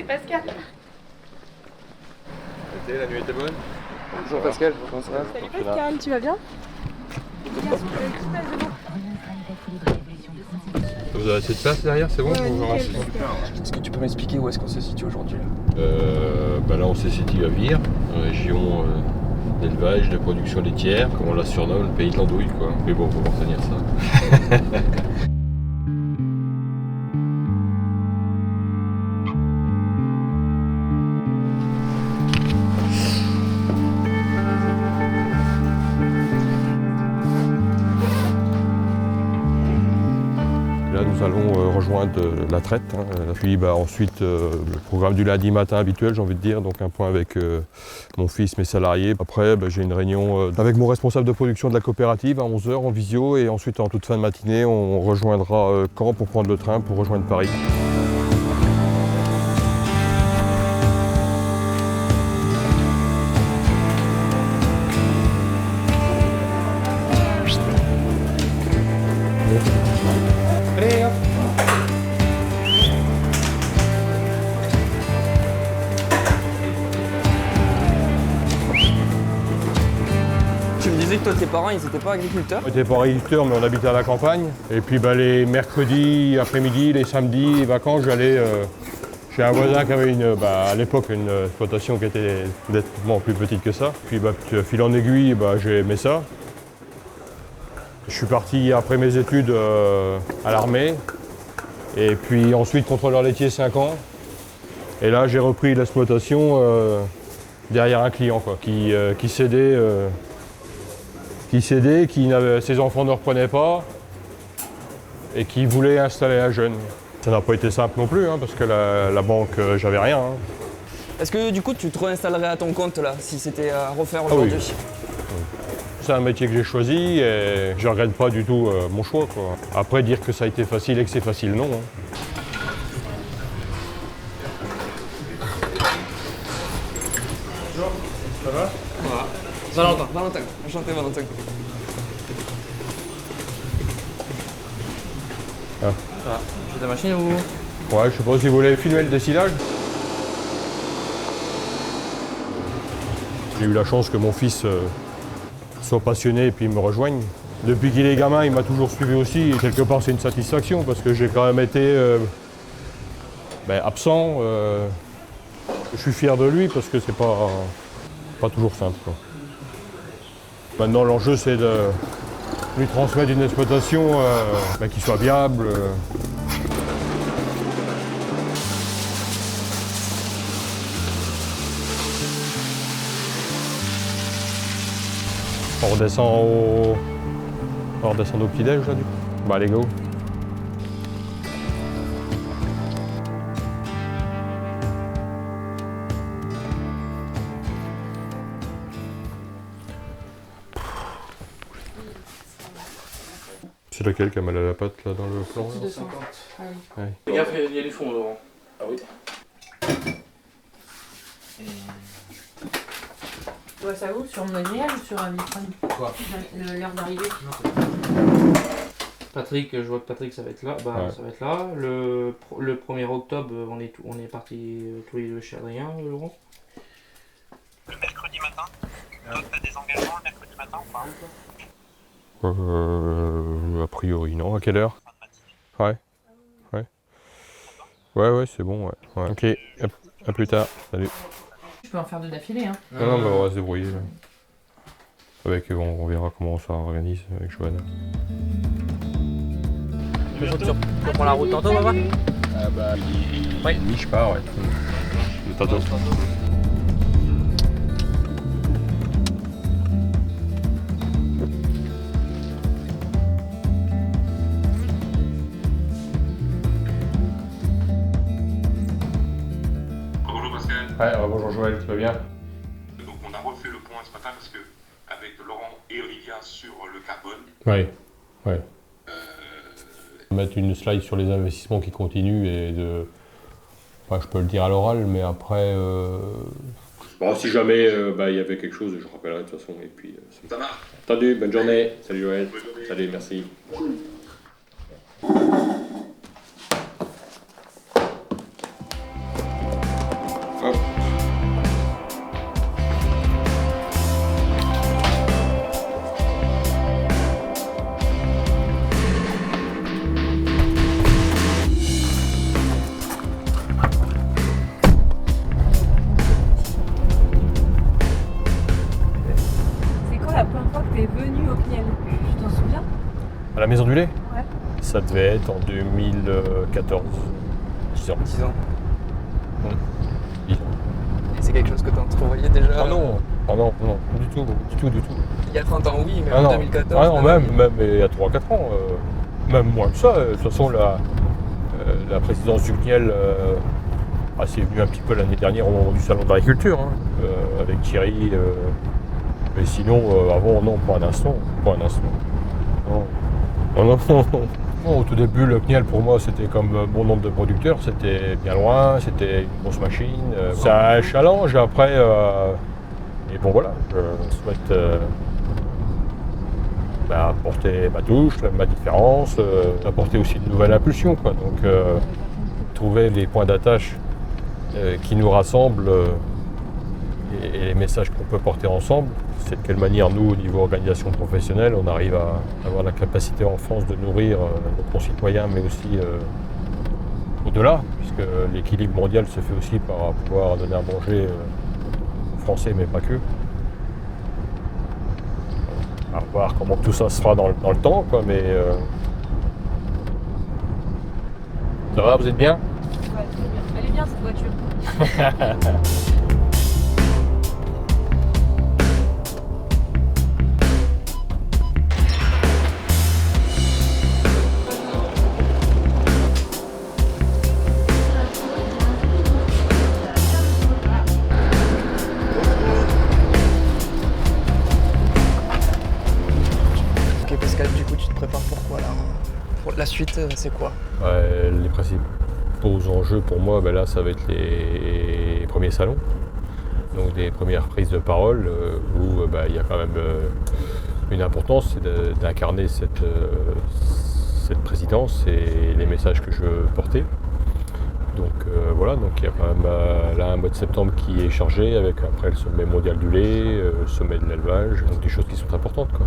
Pascal. La nuit était bonne. Bonjour Pascal, comment ça va? Salut Pascal, tu vas bien? Vous avez assez de place derrière, c'est bon? Est-ce que tu peux m'expliquer où est-ce qu'on se situe aujourd'hui? Là on se situe à Vire, région d'élevage, de production laitière, comme on la surnomme, le pays de l'andouille quoi. Mais bon, faut pas retenir ça. Là, nous allons rejoindre la traite. Puis ensuite, le programme du lundi matin habituel, j'ai envie de dire, donc un point avec mon fils, mes salariés. Après, j'ai une réunion avec mon responsable de production de la coopérative à 11 h en visio. Et ensuite, en toute fin de matinée, on rejoindra Caen pour prendre le train pour rejoindre Paris. Tu me disais que toi tes parents ils étaient pas agriculteurs? On n'était pas agriculteurs, mais on habitait à la campagne. Et puis les mercredis après-midi, les samedis, les vacances, j'allais chez un voisin qui avait à l'époque une exploitation qui était nettement plus petite que ça. Puis fil en aiguille, j'ai aimé ça. Je suis parti après mes études à l'armée. Et puis ensuite contrôleur laitier 5 ans. Et là j'ai repris l'exploitation derrière un client quoi, qui cédait. Ses enfants ne reprenaient pas et qui voulait installer un jeune. Ça n'a pas été simple non plus, parce que la banque, j'avais rien. Est-ce que du coup tu te réinstallerais à ton compte là, si c'était à refaire aujourd'hui? Oui. C'est un métier que j'ai choisi et je ne regrette pas du tout mon choix, quoi. Après, dire que ça a été facile et que c'est facile, non. Bonjour, ça va? Valentin, enchanté Valentin. Ça va. J'ai ta machine ou? Ouais, je sais pas si vous voulez filmer le dessilage. J'ai eu la chance que mon fils soit passionné et puis me rejoigne. Depuis qu'il est gamin, il m'a toujours suivi aussi. Et quelque part, c'est une satisfaction parce que j'ai quand même été absent. Je suis fier de lui parce que c'est pas toujours simple, quoi. Maintenant, l'enjeu, c'est de lui transmettre une exploitation qui soit viable. On redescend au petit-déj, là, du coup. Allez, go. C'est laquelle qui a mal à la patte, là, dans le plan? 250. Ah oui. Ouais. Fais gaffe, il y a du fond devant. Ah oui. Ouais, ça où? Sur Monière ou sur un micron? Quoi? L'heure d'arrivée. Patrick, je vois que Patrick ça va être là. Ouais. Ça va être là. Le 1er octobre, on est partis tous les deux chez Adrien, Laurent. Le mercredi matin. Toi, t'as des engagements le mercredi matin ou pas? A priori, non. À quelle heure? Ouais. Ouais, c'est bon, ouais. Ok, à plus tard. Salut. Je peux en faire deux d'affilée, hein. Non, on va se débrouiller, là. On verra comment on s'organise avec Johanna. Tu prends la route tantôt, papa? Oui, je pars, ouais. Tantôt. Bonjour Pascal. Ouais, bonjour Joël, tu vas bien? Donc on a refait le point ce matin parce que avec Laurent et Olivia sur le carbone. Ouais. Mettre une slide sur les investissements qui continuent et de... Enfin, je peux le dire à l'oral, mais après... Bon, si jamais il y avait quelque chose, je rappellerai de toute façon. Et puis, Ça marche. Entendu, bonne journée. Salut Joël. Bonne journée. Salut, merci. venu au CNIEL? Tu t'en souviens? À la Maison du Lait? Ouais. Ça devait être en 2014. 10 ans. 10 ans. 10 ans. Et c'est quelque chose que tu entrevoyais déjà Ah non, du tout. Il y a 30 ans, oui, mais Ah en non, 2014. ah non, même il y a 3-4 ans, même moins que ça. De toute façon, la présidence du CNIEL, c'est venu un petit peu l'année dernière au moment du salon de l'agriculture, hein, avec Thierry. Mais sinon, avant, non, pas un instant. Non. Non, au tout début, le CNIEL pour moi c'était comme bon nombre de producteurs, c'était bien loin, c'était une grosse machine. C'est un challenge après. Et bon voilà, je souhaite apporter ma touche, ma différence, apporter aussi une nouvelle impulsion, quoi. Donc trouver les points d'attache qui nous rassemblent et les messages qu'on peut porter ensemble. C'est de quelle manière nous, au niveau organisation professionnelle, on arrive à avoir la capacité en France de nourrir nos concitoyens, mais aussi au-delà, puisque l'équilibre mondial se fait aussi par pouvoir donner à manger aux Français, mais pas que. À voir comment tout ça se fera dans le temps, quoi, mais ça va, vous êtes bien? Ouais, très bien. Elle est bien cette voiture. Ok Pascal, du coup tu te prépares pour quoi là? Pour la suite, c'est quoi? Les principaux enjeux pour moi, là ça va être les premiers salons. Donc des premières prises de parole où il y a quand même une importance, c'est d'incarner cette présidence et les messages que je veux porter. Donc voilà, donc il y a quand même là un mois de septembre qui est chargé avec après le sommet mondial du lait, le sommet de l'élevage, donc des choses qui sont importantes, quoi.